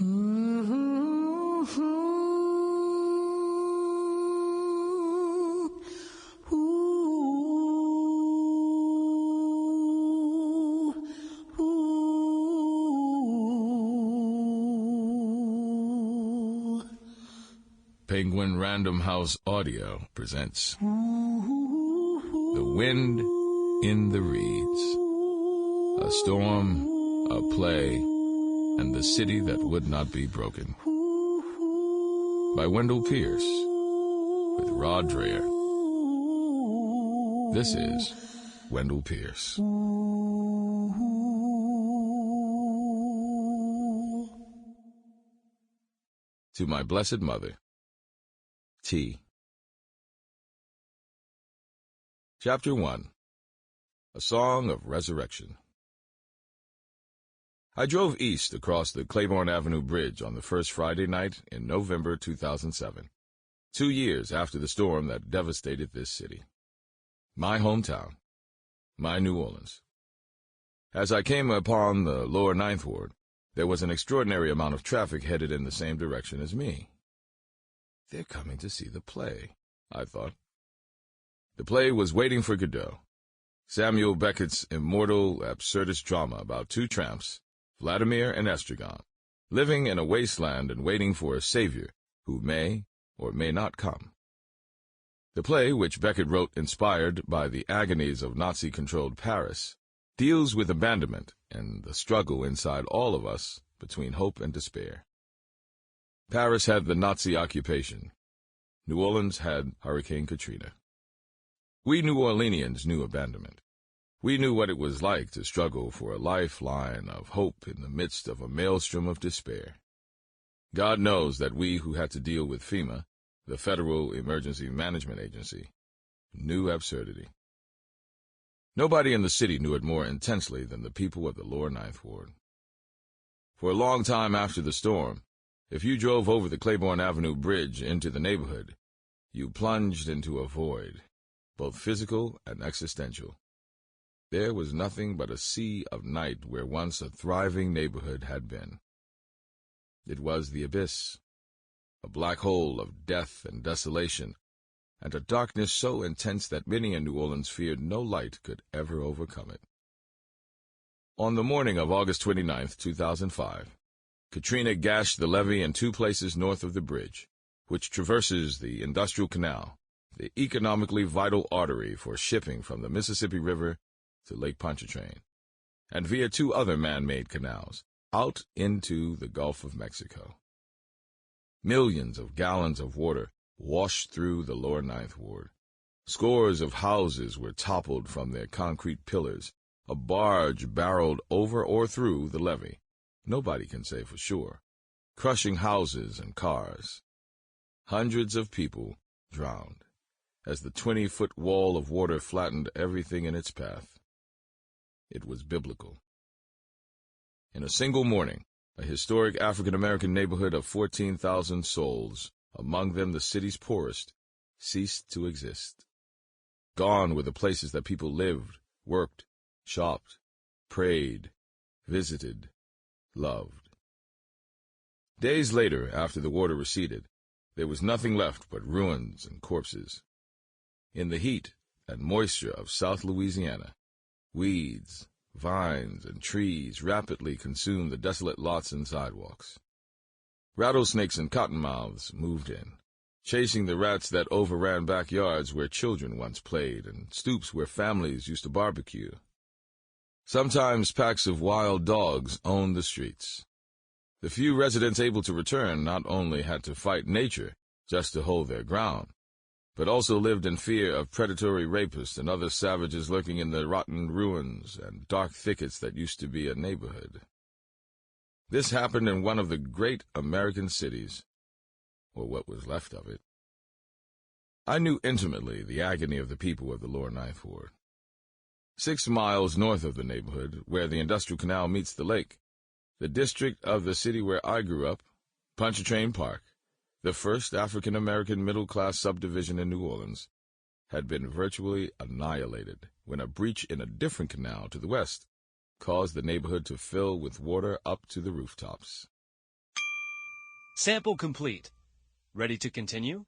Penguin Random House Audio presents The Wind in the Reeds, a storm, a play, and the city that would not be broken. By Wendell Pierce, with Rod Dreher. This is Wendell Pierce. To my blessed mother, T. Chapter 1. A Song of Resurrection. I drove east across the Claiborne Avenue Bridge on the first Friday night in November 2007, 2 years after the storm that devastated this city. My hometown, my New Orleans. As I came upon the lower Ninth Ward, there was an extraordinary amount of traffic headed in the same direction as me. They're coming to see the play, I thought. The play was Waiting for Godot, Samuel Beckett's immortal absurdist drama about two tramps, Vladimir and Estragon, living in a wasteland and waiting for a savior who may or may not come. The play, which Beckett wrote inspired by the agonies of Nazi-controlled Paris, deals with abandonment and the struggle inside all of us between hope and despair. Paris had the Nazi occupation. New Orleans had Hurricane Katrina. We New Orleanians knew abandonment. We knew what it was like to struggle for a lifeline of hope in the midst of a maelstrom of despair. God knows that we who had to deal with FEMA, the Federal Emergency Management Agency, knew absurdity. Nobody in the city knew it more intensely than the people of the lower Ninth Ward. For a long time after the storm, if you drove over the Claiborne Avenue Bridge into the neighborhood, you plunged into a void, both physical and existential. There was nothing but a sea of night where once a thriving neighborhood had been. It was the abyss, a black hole of death and desolation, and a darkness so intense that many in New Orleans feared no light could ever overcome it. On the morning of August 29, 2005, Katrina gashed the levee in 2 places north of the bridge, which traverses the Industrial Canal, the economically vital artery for shipping from the Mississippi River to Lake Pontchartrain, and via 2 other man-made canals, out into the Gulf of Mexico. Millions of gallons of water washed through the lower Ninth Ward. Scores of houses were toppled from their concrete pillars. A barge barreled over or through the levee. Nobody can say for sure, crushing houses and cars. Hundreds of people drowned as the 20-foot wall of water flattened everything in its path. It was biblical. In a single morning, a historic African-American neighborhood of 14,000 souls, among them the city's poorest, ceased to exist. Gone were the places that people lived, worked, shopped, prayed, visited, loved. Days later, after the water receded, there was nothing left but ruins and corpses. In the heat and moisture of South Louisiana, weeds, vines, and trees rapidly consumed the desolate lots and sidewalks. Rattlesnakes and cottonmouths moved in, chasing the rats that overran backyards where children once played and stoops where families used to barbecue. Sometimes packs of wild dogs owned the streets. The few residents able to return not only had to fight nature just to hold their ground, but also lived in fear of predatory rapists and other savages lurking in the rotten ruins and dark thickets that used to be a neighborhood. This happened in one of the great American cities, or what was left of it. I knew intimately the agony of the people of the lower Ninth Ward. 6 miles north of the neighborhood, where the Industrial Canal meets the lake, the district of the city where I grew up, Pontchartrain Park, the first African-American middle-class subdivision in New Orleans, had been virtually annihilated when a breach in a different canal to the west caused the neighborhood to fill with water up to the rooftops. Sample complete. Ready to continue?